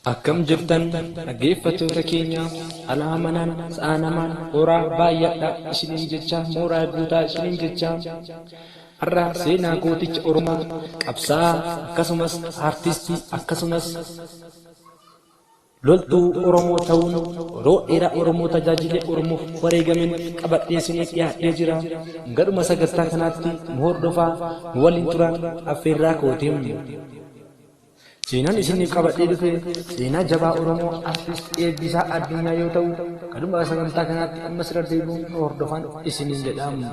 Akkam jirtan dhaggeeffattoota keenya alaamanaan sa'aanamaan horaa baay'aadha isiniin jecha mooraa guutaa isiniin jecha har'a seenaa gooticha Oromoo qabsaa'aa akkasumas aartistii akkasumas loltuu Oromoo ta'uun yeroo dheeraa Oromoo tajaajilee Oromoof wareegamen qabadhee isinii dhiyaatee jira. Gadhuma sagantaa kanaatti nu hordofaa nu waliin turan affeerraa kootiin. Seenaan isiniif qabadhee dhufe seenaa jabaa Oromoo artist Eebbisaa Addunyaa yoo ta'u, gadhuma sagantaa kanaatti ammas darbeebuun nu hordofan isiniin jedhamu.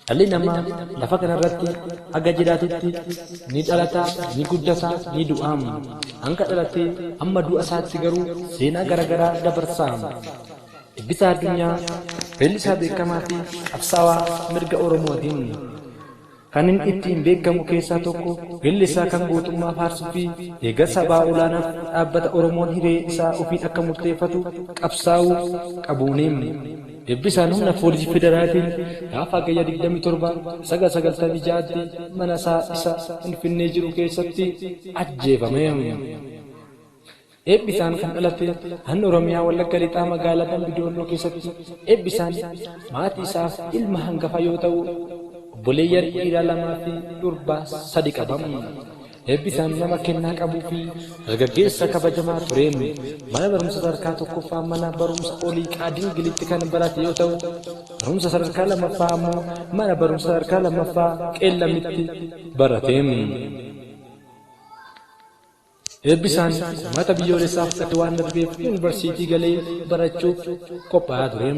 Dhalli namaa lafa kanarratti haga jiraatutti ni dhalataa, ni guddataa, ni du'aama. Hanga dhalatee amma du'a isaatti garuu seenaa garaagaraa dabarsaama. Eebbisaa Addunyaa weellisaa beekamaa fi qabsaawaa mirga Oromootiin. Kan inni ittiin beekamu keessaa tokko weellisaa kan gootummaa faarsuu fi eeggarsa sabaa olaanaaf dhaabbata Oromoon hiree isaa ofiin akka murteeffatu qabsaa'uu qabuuniin. Eebbisaan humna poolisii federaalaatiin gaafa gayya 27/996tti mana isa Finfinnee jiru keessatti ajjeefame. Eebbisaan kan dhalate naannoo Oromiyaa Wallagga Lixaa magaalaa Dambidolloo keessatti. Eebbisaan maatii isaaf ilma hangafa yoo ta'u, obboleeyyan dhiiraa 2 fi durbaa 3 qaba. Eebbisaan nama kennaa qabuu fi dargaggeessa kabajamaa ture. Mana barumsa sadarkaa tokkoffaa mana barumsa oliiqaa Dingilitti kan barate yoo ta'u, barumsa sadarkaa lammaffaa ammoo mana barumsa sadarkaa lammaffaa Qeellamitti barate. Eebbisaan mata biyyoolessaaf gadi waan darbeef yuunivarsiitii galee barachuuf qophaa'aa ture.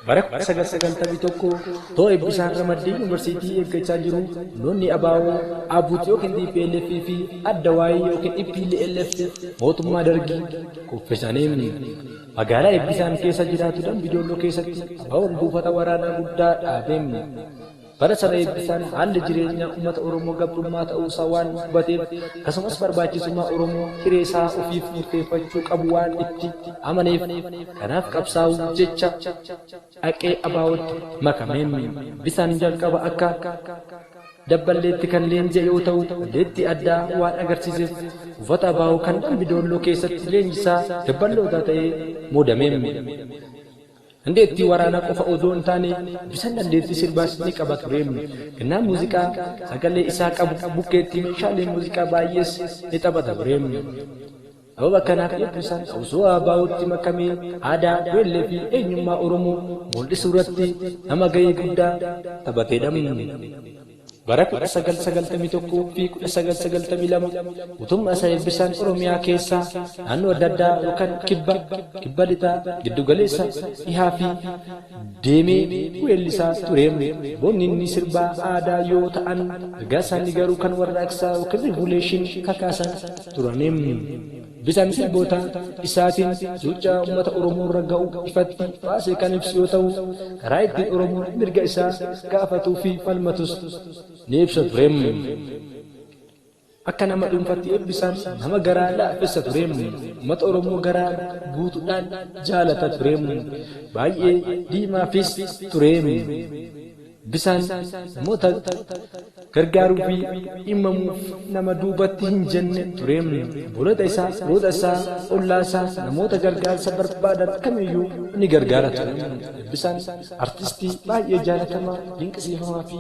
Bara 1991 too Eebbisaan Ramaddii yuunivarsiitii eeggachaa jiru lolli ABO Abuutii yookiin TPLF fi Addawaayii yookiin EPLF mootummaa Dargii kuffisanii magaalaa Eebbisaan keessa jiraatu Dambidolloo keessatti ABO'n buufata waraanaa guddaa dhaabee. Bara sana Eebbisaan haalli jireenyaa uummata Oromoo gabrummaa ta'uusaa waan hubateef akkasumas barbaachisummaa Oromoo hiree isaa ofiif murteeffachuu qabu waan itti amaneef kanaaf qabsaa'uu jecha dhaqee ABO'tti makameen. Eebbisaan jalqaba akka dabballeetti kan leenji'e yoo ta'u, dandeettii addaa waan agarsiiseef uffata ABO kan Dambidolloo keessatti leenjisaa dabballoota ta'ee muudameen. Dandeettii waraanaa qofa osoo hin taane Eebbisaan dandeettii sirbaas ni qaba ture. Kennaa muuziqaa sagalee isaa qabu bukkeetti meeshaalee muuziqaa baay'ees ni taphata ture. Sababa kanaaf Eebbisaan osoo ABO'tti makamee aadaa, weellee fi eenyummaa Oromoo mul'isuu irratti nama gahee guddaa taphateedha. Bara 1991 fi 1992 mootummaa isaa Eebbisaan Oromiyaa keessaa naannoo adda addaa yookaan kibba lixaa, giddugaleessa, dhihaa fi deemee weellisaa ture. Boonni inni sirbaa aadaa yoo ta'an, ergaa isaanii garuu kan warraaqsaa yookiin riivuleeshinii kakaasan turaniim. Eebbisaan sirboota isaatiin suucaa uummata Oromoo irra ga'u ifatti baasee kan ibsu yoo ta'u, karaa ittiin Oromoon mirga isaa gaafatuu fi falmatus ni ibsa ture. Akka nama dhuunfaatti Eebbisaan nama garaa laaffessa ture. Uummata Oromoo garaa guutuudhaan jaalata ture. Baay'ee diimaafis ture. Eebbisaan namoota gargaaruu fi dhimmamuuf nama duubatti hin jenne ture. Obboloota isaa, firoota isaa, ollaa isaa namoota gargaarsa barbaadan kamiyyuu ni gargaara ture. Eebbisaan artistii baay'ee jaalatamaa, dinqisiifamaa fi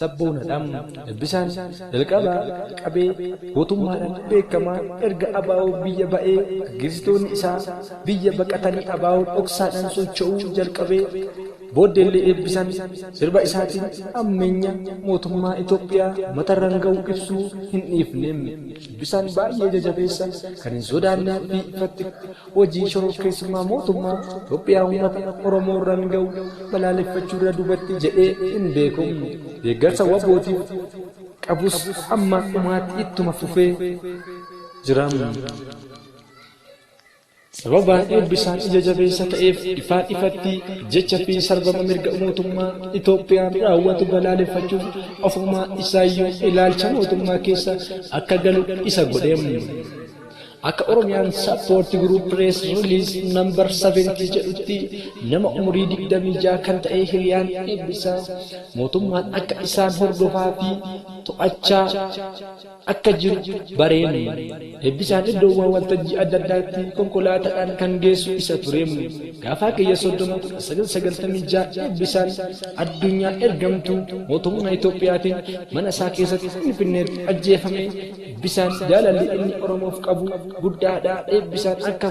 sabboonaadha. Eebbisaan jalqabaa qabee gootummaadhaan beekamaa erga ABO biyya ba'ee gaggeessitoonni isaa biyya baqatanii ABO dhoksaadhaan socho'uu jalqabee booddeellee Eebbisaan sirba isaatiin ammeenya mootummaa Itoophiyaa matarraan ga'u ibsuu hin dhiifne. Eebbisaan baay'ee jajjabeessa kan hin sodaannee fi ifatti hojii shororkeessummaa mootummaa Itoophiyaa uummata Oromoo irraan ga'u balaaleffachuu irra duubatti jedhee hin beeku. Deeggarsa WBO'tiif qabus amma dhumaatti ittuma fufee jira. Sababa Eebbisaan ija jabeessa ta'eef ifaan ifatti jecha fi sarbama mirga mootummaa Itoophiyaan raawwatu balaaleffachuuf ofumaa isaayyuu ilaalcha mootummaa keessa akka galu isa godhe. akka Oromiyaan sappoortii Group Press Release number 70 jedhutti nama umurii 26 kan ta'e Hiriyaan Eebbisaa mootummaan akka isaan hordofaa fi to'achaa akka jiru bareenu. Eebbisaan iddoowwan waltajjii adda addaatti konkolaataadhaan kan geessu isa tureemu. Gaafa kiyya 1996 Eebbisaan addunyaa ergamtuu mootummaa Itoophiyaatiin mana isaa keessatti Finfinneetti ajjeefame. Eebbisaan jaalalli inni Oromoof qabu guddaadha. Eebbisaan akka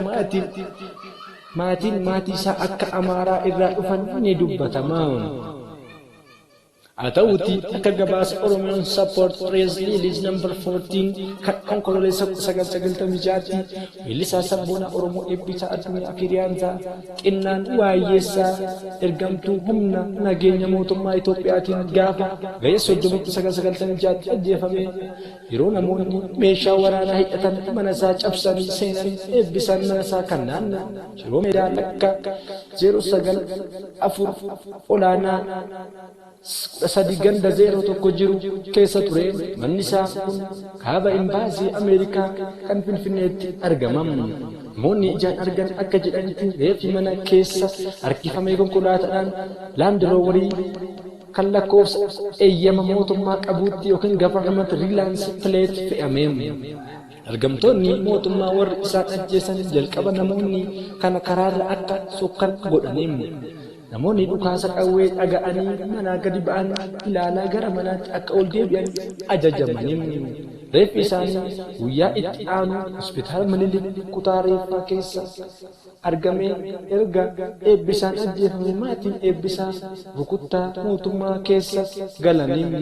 maatiin maatii isaa akka Amaaraa irraa dhufan ni dubbatama. haa ta'uutii akka gabaasa Oromiyaan Support Press Release number 14 kan onkololeessa 1996tti weellisaa sabboonaa Oromoo Eebbisaa Addunyaa Hiriyaansaa xinnaan waayyeessaa ergamtuu humna nageenya mootummaa Itoophiyaatiin gaafa ga'ee 1996tti ajjeefame. Yeroo namoonni meeshaa waraanaa hidhatan mana isaa cabsanii seenan Eebbisaan mana isaa kan naannoo Shiroo Meedaa Lakka 094 olaanaa sadi ganda 01 jiru keessa ture. Manni isaa kun kaaba imbaasii Ameerikaa kan Finfinneetti argamam. Namoonni ijaan argan akka jedhanitti reeffi mana keessa harkifamee konkolaataadhaan laandiroowarii kan lakkoofsa eeyyama mootummaa qabuutti yookiin government reliance plate fe'amee. Argamtoonni mootummaa warri isaan ajjeesan jalqaba namoonni kana karaarra akka sokkan godhaniimu. Namoonni dhukaasa qawwee dhaga'anii manaa gadi ba'an ilaalaa gara manaatti akka ol deebi'an ajajamaniimu. Reeffi isaanii guyyaa itti aanu hospitaala Minilik kutaa reeffaa keessa argamee erga Eebbisaan ajjeefame maatiin Eebbisaa rukuttaa mootummaa keessa galaniimu.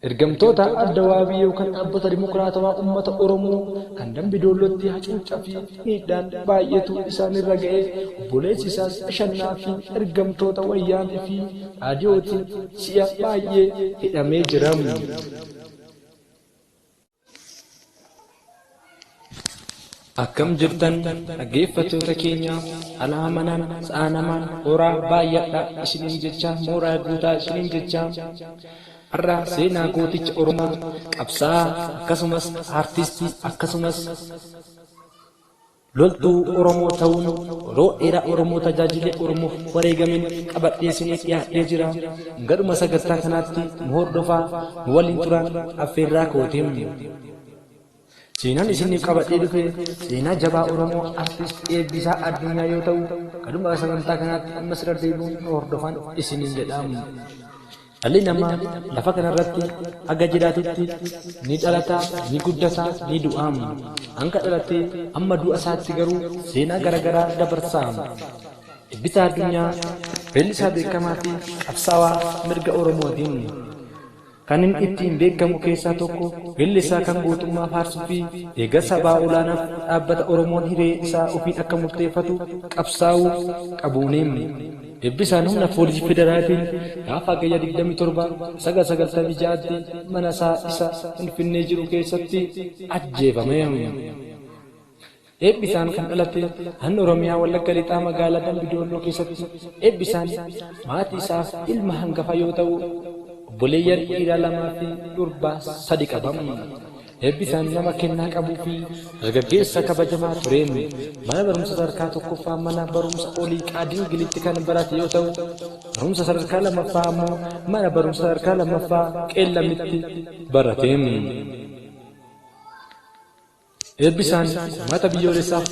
Ergamtoota adda waabii yookaan dhaabbata dimokiraatawaa uummata Oromoo kan Dambidollootti hacuuccaa fi miidhaan baay'eetu isaanirra ga'ee obboleessi isaas Ashannaa fi ergamtoota wayyaanee fi raadiyootiin si'a baay'ee hidhamee jira. Akkam jirtan dhaggeeffattoota keenya alaa manaan sa'a namaan horaa baay'adha isiniin jecha mooraa guutaa isiniin jecha har'a seenaa gooticha Oromoo qabsaa'aa akkasumas aartistii akkasumas loltuu Oromoo ta'uun yeroo dheeraa Oromoo tajaajilee Oromoof wareegameen qabadhee isiniif dhiyaatee jira. Gadhuma sagantaa kanaatti nu hordofaa nu waliin turan affeerraa kootiin. Seenaan isiniif qabadhee dhufe seenaa jabaa Oromoo aartist Eebbisaa Addunyaa yoo ta'u gadhuma sagantaa kanaatti ammas darbeebuun nu hordofan isiniin jedhamu. Dhalli namaa lafa kanarratti haga jiraatutti ni dhalataa, ni guddataa, ni du'aama. Hanga dhalatee amma du'a isaatti garuu seenaa garaagaraa dabarsaa. Eebbisaa Addunyaa weellisaa beekamaa fi qabsaa'aa mirga Oromootiin. Kan inni ittiin beekamu keessaa tokko weellisaa kan gootummaa faarsuu fi eegasa sabaa olaanaaf dhaabbata Oromoon hiree isaa ofiin akka murteeffatu qabsaa'uu qabuuniin. Eebbisaan humna poolisii federaalaatiin gaafa guyyaa 27/9/96tti mana isa Finfinnee jiru keessatti ajjeefame. Eebbisaan kan dhalate naannoo Oromiyaa Wallagga Lixaa magaalaa Dambidolloo keessatti. Eebbisaan maatii isaaf ilma hangafa yoo ta'u obboleeyyan dhiiraa 2 fi durbaa 3 qaba. Eebbisaan nama kennaa qabuu fi dargaggeessa kabajamaa tureen mana barumsa sadarkaa tokkoffaa mana barumsa olii Qaadingilitti kan barate yoo ta'u barumsa sadarkaa lammaffaa ammoo mana barumsa sadarkaa lammaffaa Qeellamitti barateen. Eebbisaan mata biyyoolessaaf